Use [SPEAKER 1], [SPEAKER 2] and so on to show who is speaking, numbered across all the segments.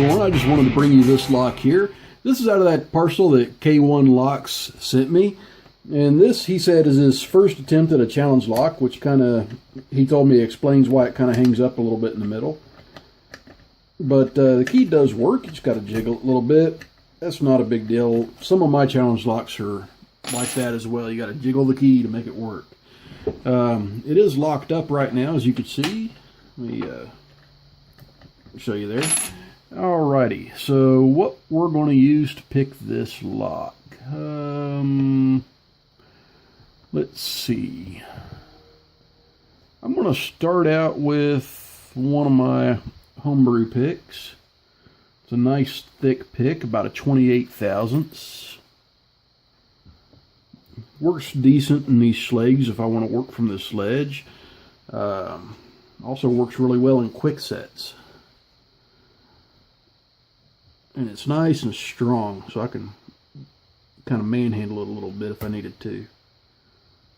[SPEAKER 1] everyone, I just wanted to bring you this lock here. This is out of that parcel that K1 Locks sent me. And this, he said, is his first attempt at a challenge lock, which kind of, he told me explains why it kind of hangs up a little bit in the middle. But the key does work. You just got to jiggle it a little bit. That's not a big deal. Some of my challenge locks are like that as well. You got to jiggle the key to make it work. It is locked up right now, as you can see. Let me show you there. Alrighty, so what we're going to use to pick this lock. Let's see. I'm going to start out with one of my homebrew picks. It's a nice thick pick, about a 28 thousandths. Works decent in these slegs if I want to work from the sledge. Also works really well in quick sets. And it's nice and strong, so I can kind of manhandle it a little bit if I needed to.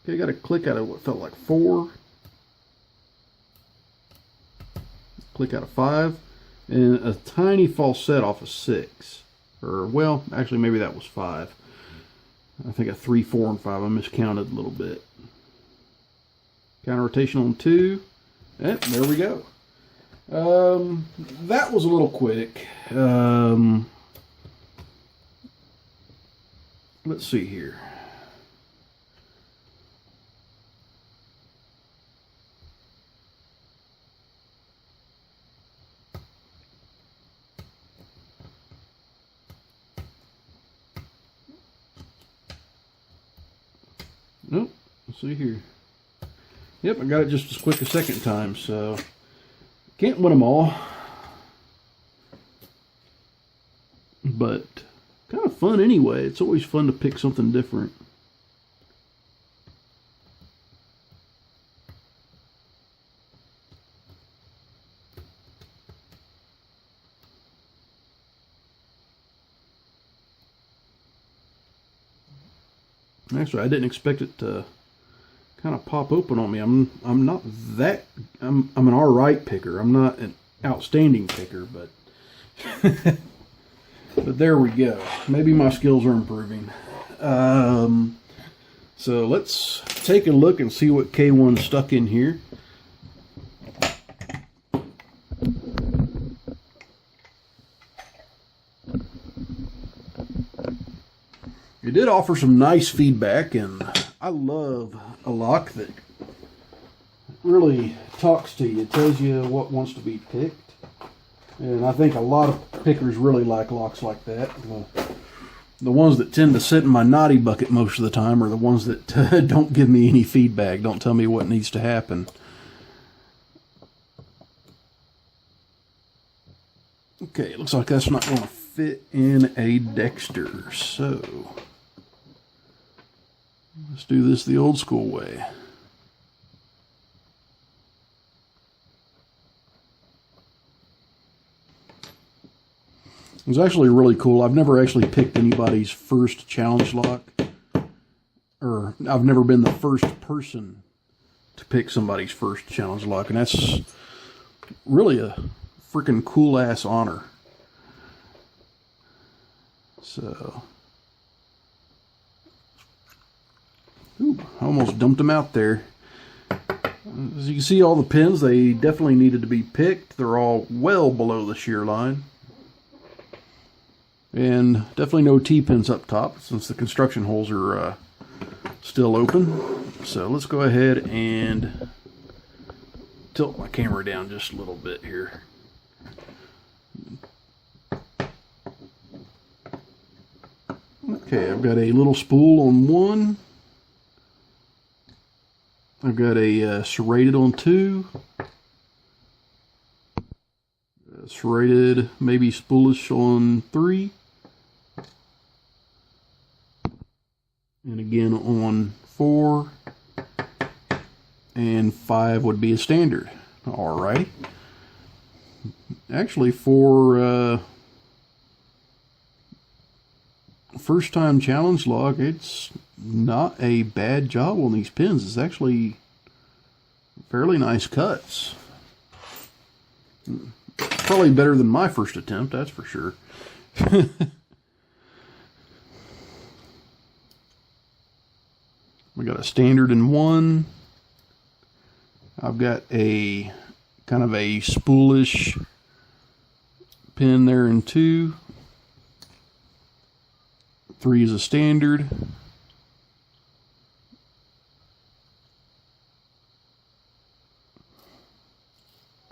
[SPEAKER 1] Okay, I got a click out of what felt like 4. Click out of 5. And a tiny falset off of 6. Or, well, actually maybe that was 5. I think a 3, 4, and 5. I miscounted a little bit. Counter rotation on 2. And there we go. That was a little quick. Let's see here. Nope. Let's see here. Yep, I got it just as quick a second time, so can't win them all. But kind of fun anyway. It's always fun to pick something different. Actually, I didn't expect it to kind of pop open on me. I'm not that, I'm an alright picker. I'm not an outstanding picker, but but there we go. Maybe my skills are improving. So let's take a look and see what K1 stuck in here. It did offer some nice feedback, and I love a lock that really talks to you, tells you what wants to be picked. And I think a lot of pickers really like locks like that. The ones that tend to sit in my naughty bucket most of the time are the ones that don't give me any feedback, don't tell me what needs to happen. Okay, it looks like that's not going to fit in a Dexter, so let's do this the old school way. It was actually really cool. I've never actually picked anybody's first challenge lock, or I've never been the first person to pick somebody's first challenge lock, and that's really a freaking cool ass honor. So, ooh, I almost dumped them out there. As you can see, all the pins, they definitely needed to be picked. They're all well below the shear line. And definitely no T-pins up top, since the construction holes are still open. So let's go ahead and tilt my camera down just a little bit here. Okay, I've got a little spool on 1. I've got a serrated on 2. Serrated, maybe spoolish on 3. And again on 4. And 5 would be a standard. Alright. Actually, for first time challenge lock, it's not a bad job on these pins. It's actually fairly nice cuts. Probably better than my first attempt, that's for sure. We got a standard in one. I've got a kind of a spoolish pin there in two. 3 is a standard.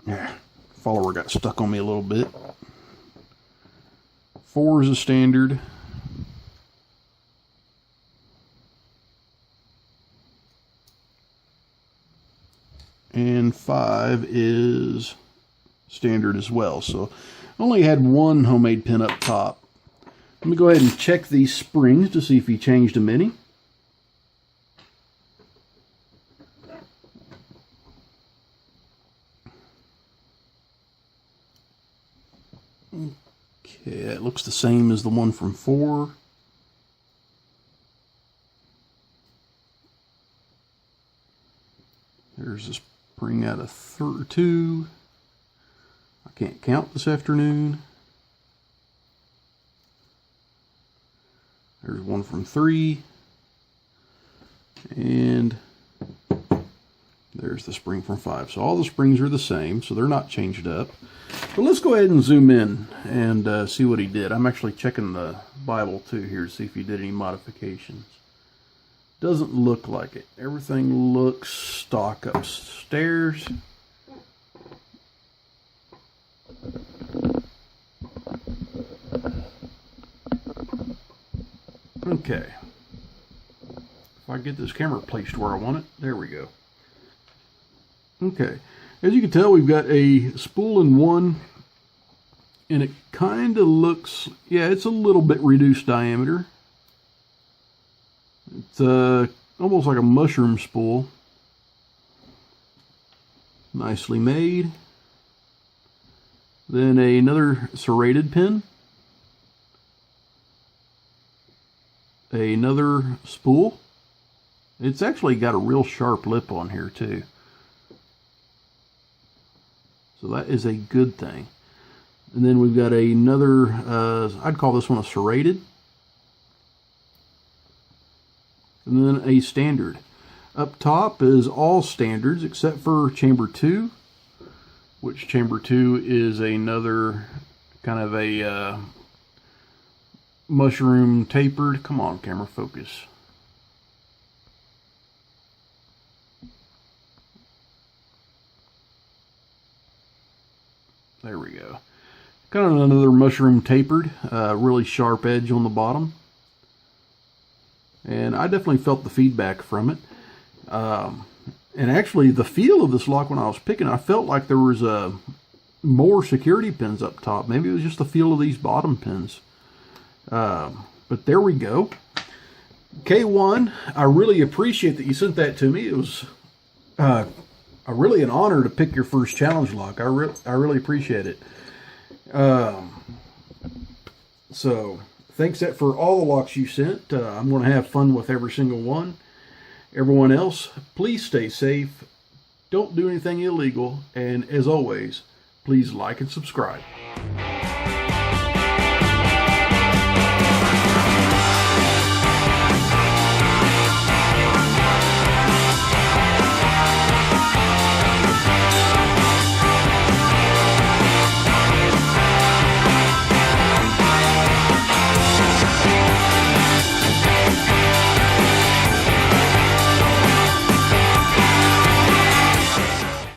[SPEAKER 1] Yeah, follower got stuck on me a little bit. 4 is a standard. And 5 is standard as well. So I only had one homemade pin up top. Let me go ahead and check these springs to see if he changed them any. Okay, it looks the same as the one from 4. There's a spring out of 2. I can't count this afternoon. There's one from 3. And there's the spring from 5. So all the springs are the same, so they're not changed up. But let's go ahead and zoom in and see what he did. I'm actually checking the Bible too here to see if he did any modifications. Doesn't look like it. Everything looks stock upstairs. Okay. If I get this camera placed where I want it, there we go. Okay. As you can tell, we've got a spool in one, and it kind of looks, yeah, it's a little bit reduced diameter. It's almost like a mushroom spool. Nicely made. Then another serrated pin. Another spool. It's actually got a real sharp lip on here too. So that is a good thing. And then we've got another, I'd call this one a serrated. And then a standard. Up top is all standards except for chamber 2, which chamber 2 is another kind of a mushroom tapered. Come on, camera, focus. There we go. Kind of another mushroom tapered, really sharp edge on the bottom. And I definitely felt the feedback from it. And actually the feel of this lock when I was picking, I felt like there was more security pins up top. Maybe it was just the feel of these bottom pins. But there we go. K1, I really appreciate that you sent that to me. It was really an honor to pick your first challenge lock. I really appreciate it. So thanks for all the locks you sent. I'm going to have fun with every single one. Everyone else, please stay safe. Don't do anything illegal. And as always, please like and subscribe.